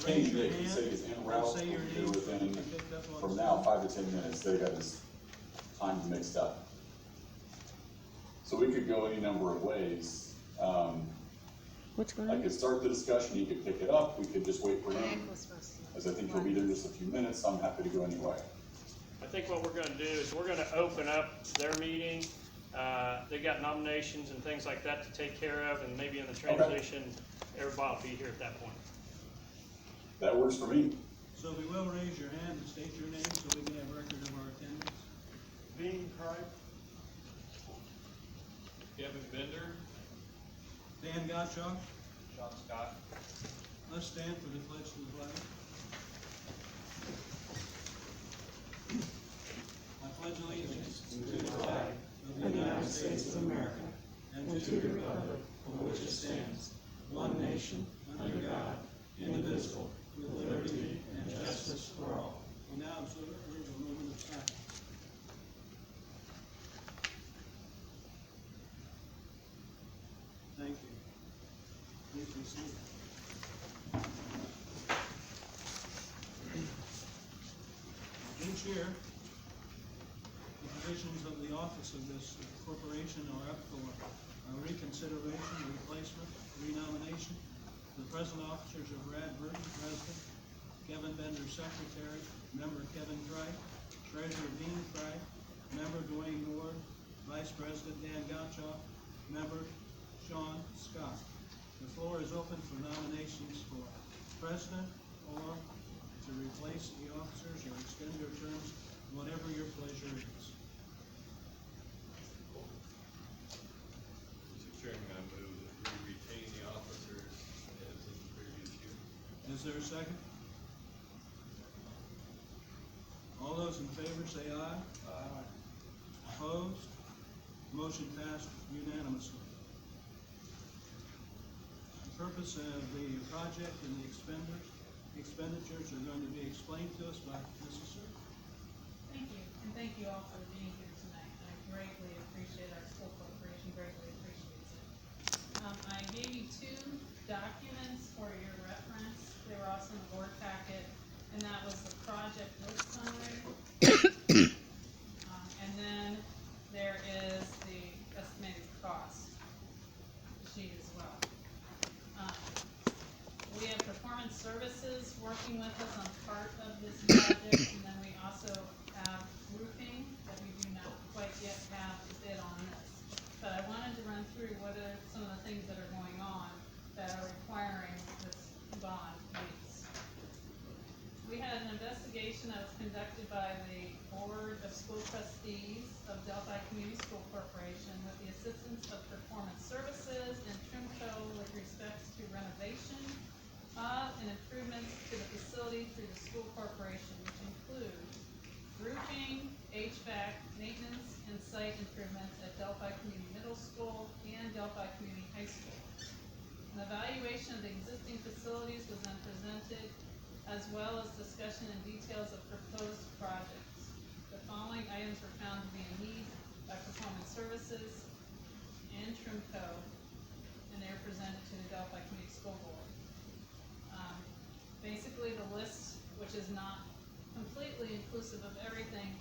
Kenny raise your Nick, he said hand he's en and route, say your he'll be name. within, Picked up on from the now, phone. 5 to 10 minutes, they got his times mixed up. So we could go any number of ways. What's going I on? could start the discussion, he could pick it up, we could just wait for him, as I think he'll be there in just a few minutes, I'm happy to go anyway. I think what we're gonna do is we're gonna open up their meeting. They got nominations and things like that to take care of, and maybe in the transition, everybody will be here at that point. That works for me. So if you will, raise your hand and state your name so we can have record of our attendance. Dean Cripe. Kevin Bender. Dan Gottschalk, Sean Scott. let's stand for the pledge to the flag. I pledge allegiance to the flag of the United States of America and to the republic for which it stands, one nation, under God, indivisible, with liberty and justice for all. We now observe a moment of silence. Thank you. Please be seated. Each year, the positions of the office of this corporation are up for reconsideration, replacement, renomination. The present officers are Brad Burton, President, Kevin Bender, Secretary, Member Kevin Cripe, Treasurer Dean Cripe, Member Dwayne Ward, Vice President Dan Gottschalk, Member Sean Scott. The floor is open for nominations for President or to replace the officers or extend their terms, whatever your pleasure is. Mr. Chairman, I move that we retain the officers as in the previous year. Is there a second? All those in favor say aye. Aye. Opposed? Motion passed unanimously. The purpose of the project and the expenditures are going to be explained to us by Mrs. Sir. Thank you, and thank you all for being here tonight. I greatly appreciate our school corporation, greatly appreciates it. I gave you two documents for your reference. They were also in the board packet, and that was the project list summary. And then there is the estimated cost sheet as well. We have performance services working with us on part of this project, and then we also have roofing that we do not quite yet have a bid on this. But I wanted to run through what are some of the things that are going on that are requiring this bond use. We had an investigation that was conducted by the Board of School Trustees of Delphi Community School Corporation with the assistance of Performance Services and Trimco with respect to renovation of and improvements to the facility through the school corporation, which include roofing, HVAC, maintenance, and site improvements at Delphi Community Middle School and Delphi Community High School. An evaluation of the existing facilities was then presented, as well as discussion and details of proposed projects. The following items were found to be in need by Performance Services and Trimco, and they are presented to the Delphi Community School Board. Basically, the list, which is not completely inclusive of everything,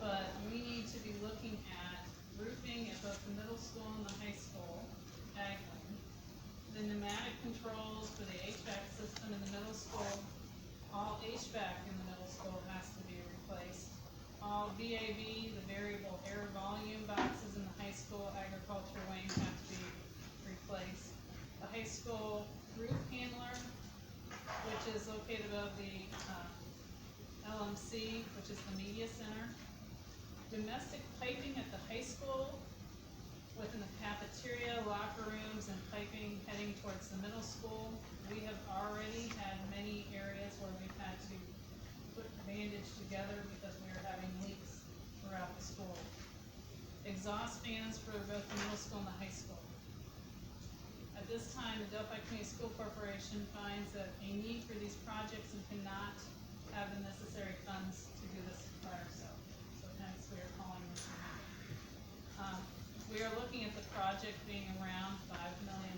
but we need to be looking at roofing at both the middle school and the high school, Agland. The pneumatic controls for the HVAC system in the middle school, all HVAC in the middle school has to be replaced. All VAV, the variable air volume boxes in the high school agriculture wing have to be replaced. The high school roof handler, which is located above the LMC, which is the media center. Domestic piping at the high school within the cafeteria, locker rooms, and piping heading towards the middle school. We have already had many areas where we've had to put bandage together because we are having leaks throughout the school. Exhaust fans for both the middle school and the high school. At this time, the Delphi Community School Corporation finds that a need for these projects and cannot have the necessary funds to do this by ourselves. So hence we are calling this a need. We are looking at the project being around $5 million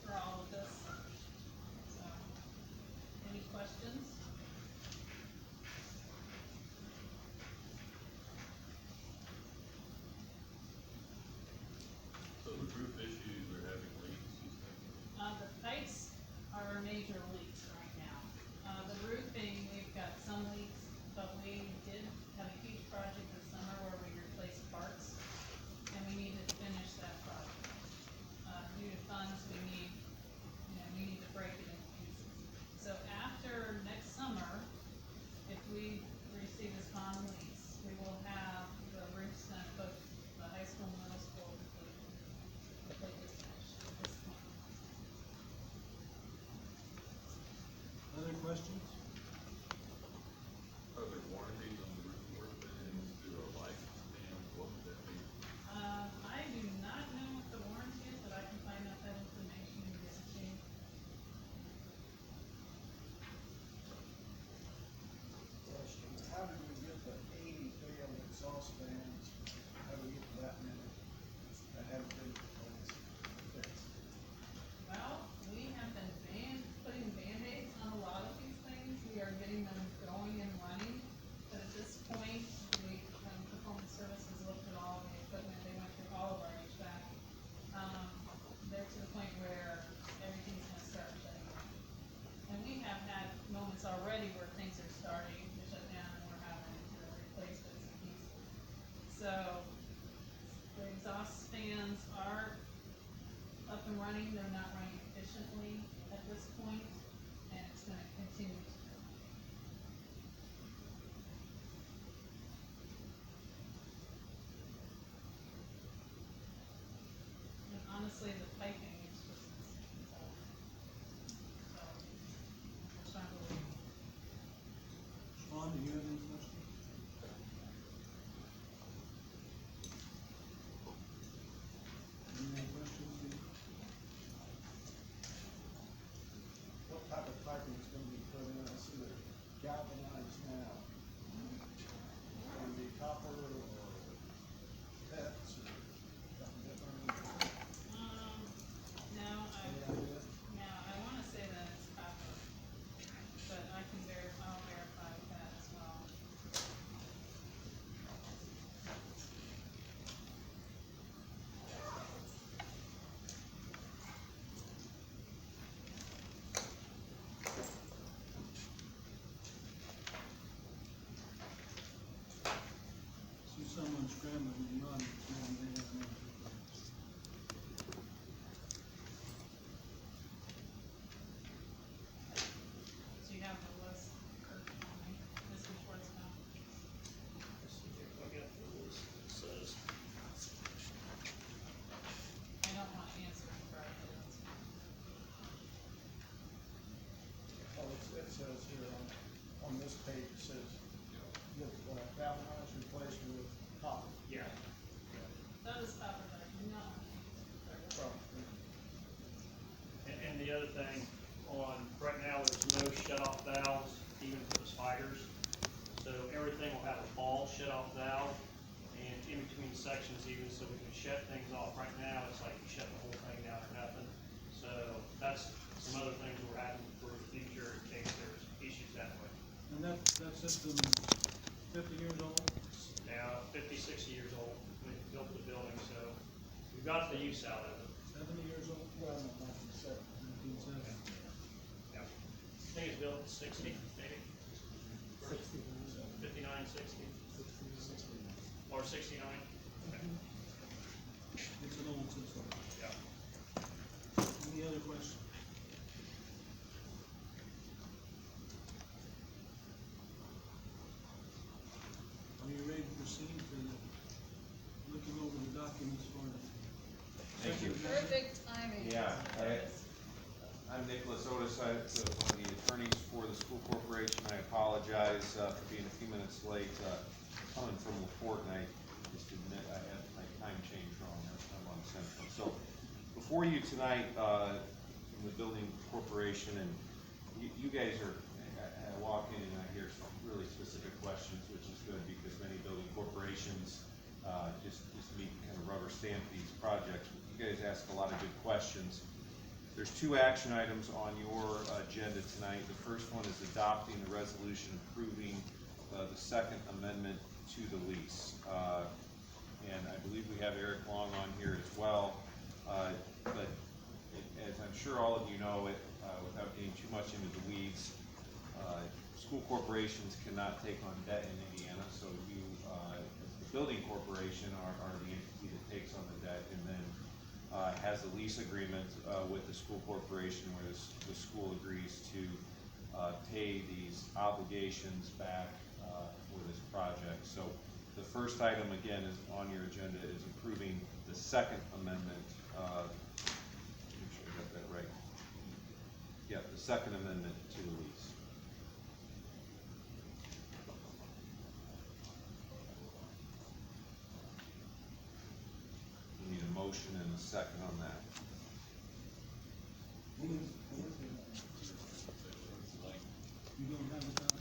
for all of this. So major leaks right now. The roofing, we've got some leaks, but we did have a huge project this summer where we replaced parts, and we needed to finish that project. Due to funds, we need to break it into pieces. So after next summer, if we receive this common lease, we will have the roofs done, both the high school and middle school completely finished at this point. Other questions? Are there warranties on the roof work that is through a lifespan? What would that be? I do not know what the warranty is, but I can find out that information and get it to you. Question, how did we get the 80 failed exhaust fans? How do we get that many that haven't been fixed? Well, we have been putting Band-Aids on a lot of these things. We are getting them going and running. But at this point, when Performance Services looked at all of the equipment, they went through all of our HVAC. They're to the point where everything's gonna start shutting down. And we have had moments already where things are starting to shut down and we're having to replace bits and pieces. So, the exhaust fans are up and running, they're not running efficiently at this point, and it's gonna continue to. And honestly, the piping is just, it's old. So, we're trying to leave. Sean, do you have any questions? Any more questions? Steve? What type of piping is gonna be put in? I see they're galvanized now. Gonna be copper or PETs or something different? No, Any idea? I wanna say that it's copper, but I'll verify that as well. See someone scrambling in the audience, and they have no. So you have the list, Kirk, on me, this report's now. I got the list that says, I don't want to answer incorrectly, that's Oh, it says here on this page, it says, the galvanized replaced with copper. yeah, that is copper, but I do not want to use it. and the other thing right now, there's no shut-off valves, even for the spiders. So everything will have a ball shut-off valve, and in between sections even, so we can shut things off. Right now, it's like you shut the whole thing down or nothing. So that's some other things we're adding for the future in case there's issues that way. And that system, 50 years old? Now, 50, 60 years old, we built the building, so we've got the use out of it. 70 years old? Well, no, 1970. 1970. Yeah. I think it's built in 60, maybe. 59, 60, or 69. Okay. It's an old system. Yeah. Any other questions? Are you ready to proceed to looking over the documents for the? Thank you. Perfect timing. Yeah, I'm Nicholas Otis, I'm one of the attorneys for the school corporation. I apologize for being a few minutes late, coming from LaPorte, and I just admit I had my time change wrong. I'm on Central. So before you tonight, from the building corporation, and you guys are, I walk in and I hear some really specific questions, which is good because many building corporations just meet and kind of rubber stamp these projects. You guys ask a lot of good questions. There's two action items on your agenda tonight. The first one is adopting the resolution approving the second amendment to the lease. And I believe we have Eric Long on here as well. But as I'm sure all of you know it, without getting too much into the weeds, school corporations cannot take on debt in Indiana, so you, as the building corporation, are the entity that takes on the debt, and then has a lease agreement with the school corporation where the school agrees to pay these obligations back for this project. So the first item, again, is on your agenda is approving the second amendment. Make sure I got that right. Yeah, the second amendment to the lease. We need a motion and a second on that. You don't have it down.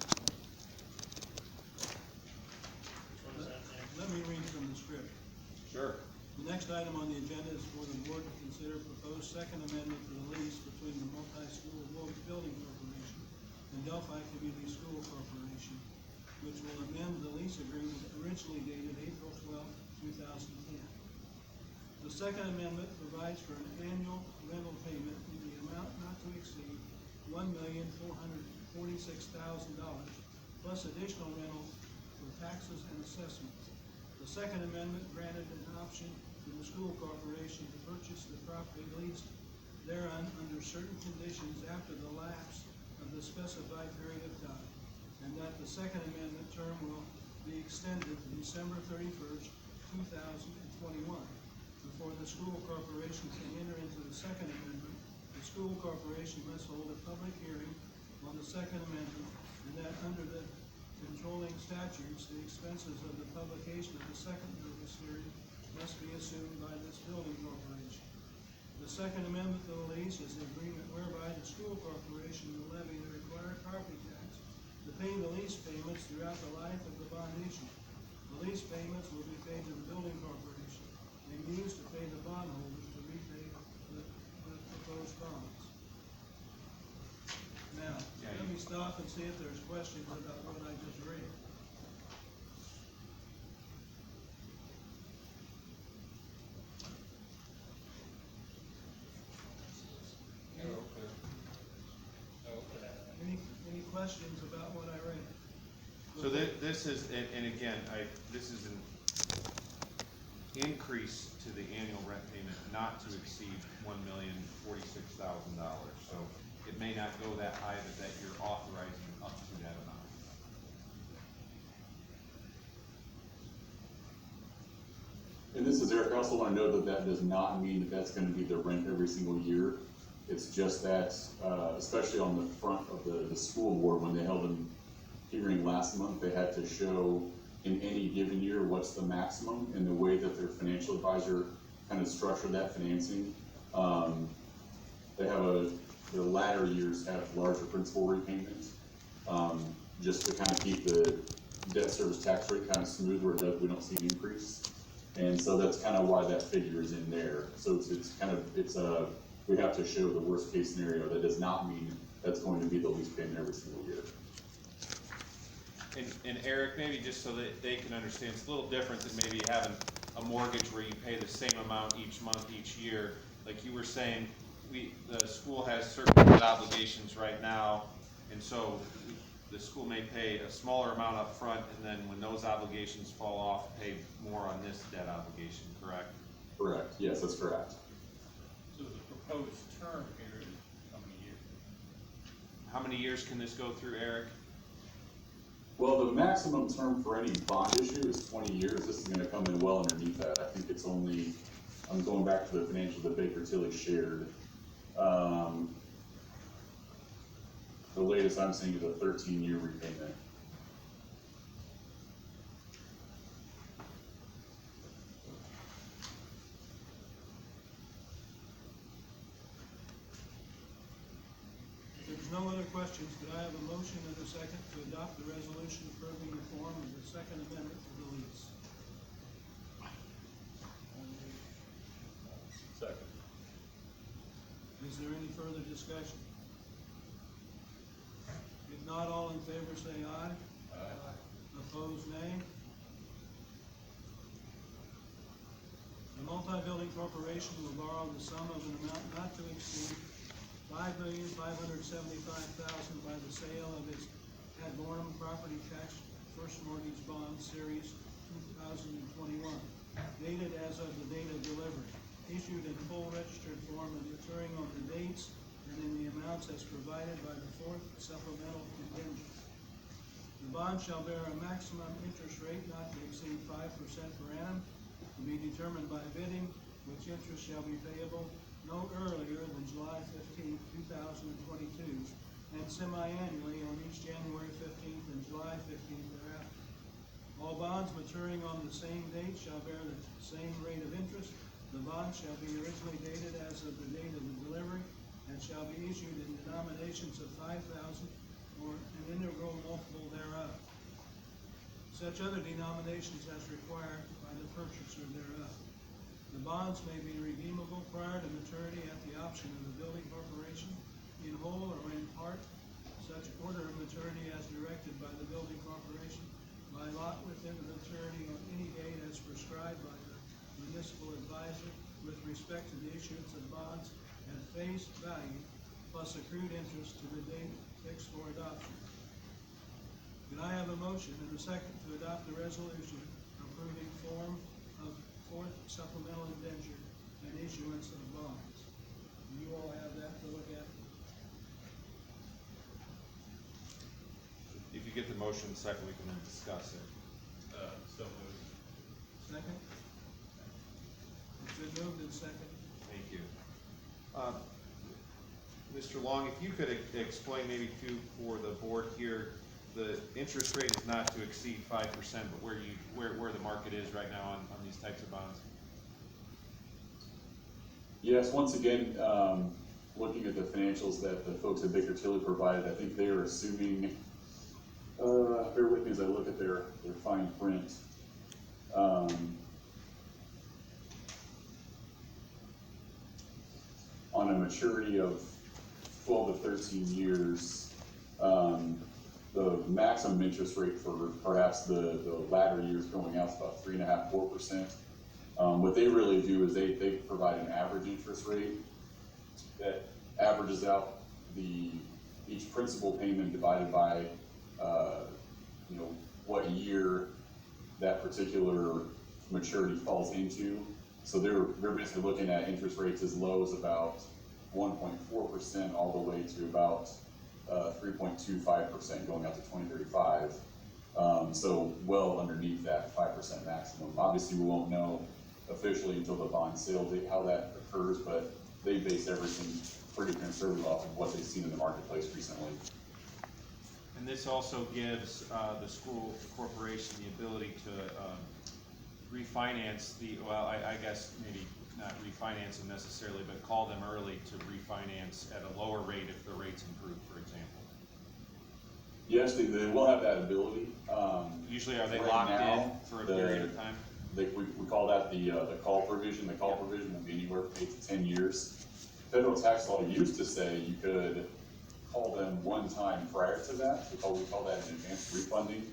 Which one is that, Nick? Let me read from the script. Sure. The next item on the agenda is for the board to consider proposed second amendment to the lease between the multi-school building corporation and Delphi Community School Corporation, which will amend the lease agreement originally dated April 12, 2010. The second amendment provides for an annual rental payment in the amount not to exceed $1,446,000 plus additional rental for taxes and assessments. The second amendment granted an option to the school corporation to purchase the property leased thereon under certain conditions after the lapse of the specified period of time, and that the second amendment term will be extended to December 31st, 2021. Before the school corporation can enter into the second amendment, the school corporation must hold a public hearing on the second amendment, and that under the controlling statutes, the expenses of the publication of the second notice hearing must be assumed by this building corporation. The second amendment to the lease is the agreement whereby the school corporation will levy the required property tax to pay the lease payments throughout the life of the bond issue. The lease payments will be paid to the building corporation and used to pay the bondholders to repay the proposed bonds. Now, let me stop and see if there's questions about what I just read. Any questions about what I read? So this is, and again, this is an increase to the annual rent payment not to exceed $1,046,000. So it may not go that high, but that you're authorizing up to that amount. And this is Eric. I also want to note that that does not mean that that's going to be the rent every single year. It's just that, especially on the front of the school board, when they held a hearing last month, they had to show in any given year what's the maximum, and the way that their financial advisor kind of structured that financing. They have the latter years have larger principal repayments, just to kind of keep the debt service tax rate kind of smooth where we don't see an increase. And so that's kind of why that figure is in there. So we have to show the worst case scenario. That does not mean that's going to be the lease payment every single year. And Eric, maybe just so that they can understand, it's a little different than maybe having a mortgage where you pay the same amount each month, each year. Like you were saying, the school has certain debt obligations right now, and so the school may pay a smaller amount up front, and then when those obligations fall off, pay more on this debt obligation, correct? Correct. Yes, that's correct. So the proposed term here is how many years? How many years can this go through, Eric? Well, the maximum term for any bond issue is 20 years. This is going to come in well underneath that. I think it's only, I'm going back to the financial that Baker Tilly shared. The latest I'm seeing is a 13-year repayment. If there's no other questions, could I have a motion and a second to adopt the resolution approving the form of the second amendment to the lease? Second. Is there any further discussion? If not, all in favor say aye. Aye. Opposed, nay. The multi-building corporation will borrow the sum of an amount not to exceed $5,575,000 by the sale of its ad valorem property tax first mortgage bond series 2021, dated as of the date of delivery, issued in full registered form and maturing on the dates and in the amounts as provided by the fourth supplemental indenture. The bond shall bear a maximum interest rate not to exceed 5% per annum, to be determined by bidding, which interest shall be payable no earlier than July 15, 2022, and semi-annually on each January 15th and July 15th thereafter. All bonds maturing on the same date shall bear the same rate of interest. The bond shall be originally dated as of the date of the delivery and shall be issued in denominations of 5,000 or an integral multiple thereof. Such other denominations as required by the purchaser thereof. The bonds may be redeemable prior to maturity at the option of the building corporation, in whole or in part, such order of maturity as directed by the building corporation, by lot within the maturity on any date as prescribed by the municipal advisor with respect to the issuance of bonds at face value, plus accrued interest to the date fixed for adoption. Can I have a motion and a second to adopt the resolution approving form of fourth supplemental indenture and issuance of bonds? You all have that to look at. If you get the motion second, we can then discuss it. So moved. Second? It's been moved and second. Thank you. Mr. Long, if you could explain maybe too for the board here, the interest rate is not to exceed 5%, but where the market is right now on these types of bonds. Yes, once again, looking at the financials that the folks at Baker Tilly provided, I think they are assuming, bear with me as I look at their fine print. On a maturity of 12 to 13 years, the maximum interest rate for perhaps the latter years going out is about 3.5%, 4%. What they really do is they provide an average interest rate that averages out each principal payment divided by what year that particular maturity falls into. So they're basically looking at interest rates as low as about 1.4% all the way to about 3.25% going out to 2035. So well underneath that 5% maximum. Obviously, we won't know officially until the bond sale date how that occurs, but they base everything pretty conservative off of what they've seen in the marketplace recently. And this also gives the school corporation the ability to refinance I guess maybe not refinance them necessarily, but call them early to refinance at a lower rate if the rates improve, for example. Yes, they will have that ability. Usually are they Right locked now, in for a period of time? We call that the call provision. The call provision will be anywhere from 8 to 10 years. Federal tax law used to say you could call them one time prior to that. We call that an advanced refunding.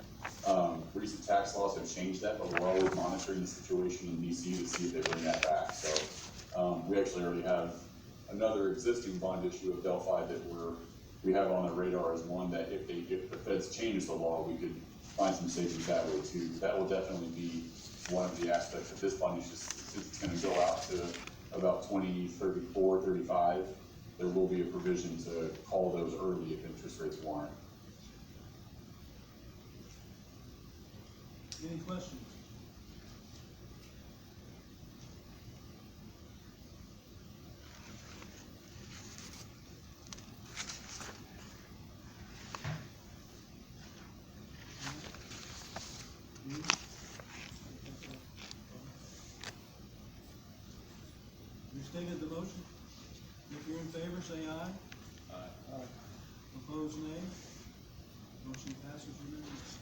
Recent tax laws have changed that, but we're always monitoring the situation in DC to see if they bring that back. So we actually already have another existing bond issue of Delphi that we have on the radar as one that if the feds change the law, we could find some savings that way too. That will definitely be one of the aspects of this bond issue. Since it's going to go out to about 2034, 35, there will be a provision to call those early if interest rates warrant. Any questions? You stated the motion. If you're in favor, say aye. Aye. Opposed, nay. Motion passes unanimously.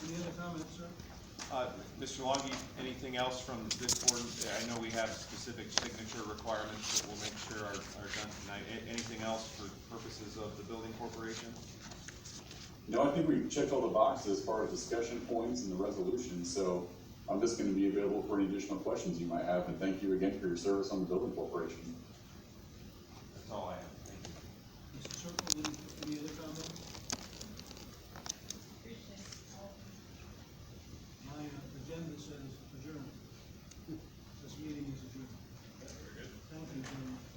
Any other comments, sir? Mr. Longy, anything else from this board? I know we have specific signature requirements that we'll make sure are done tonight. Anything else for purposes of the building corporation? No, I think we've checked all the boxes as far as discussion points and the resolution. So I'm just gonna be available for any additional questions you might have, and thank you again for your service on the building corporation. That's all I have, thank you. Mr. Circle, any other comments? Appreciate all of you. My agenda says adjourned. This meeting is adjourned. Very good. Thank you very much.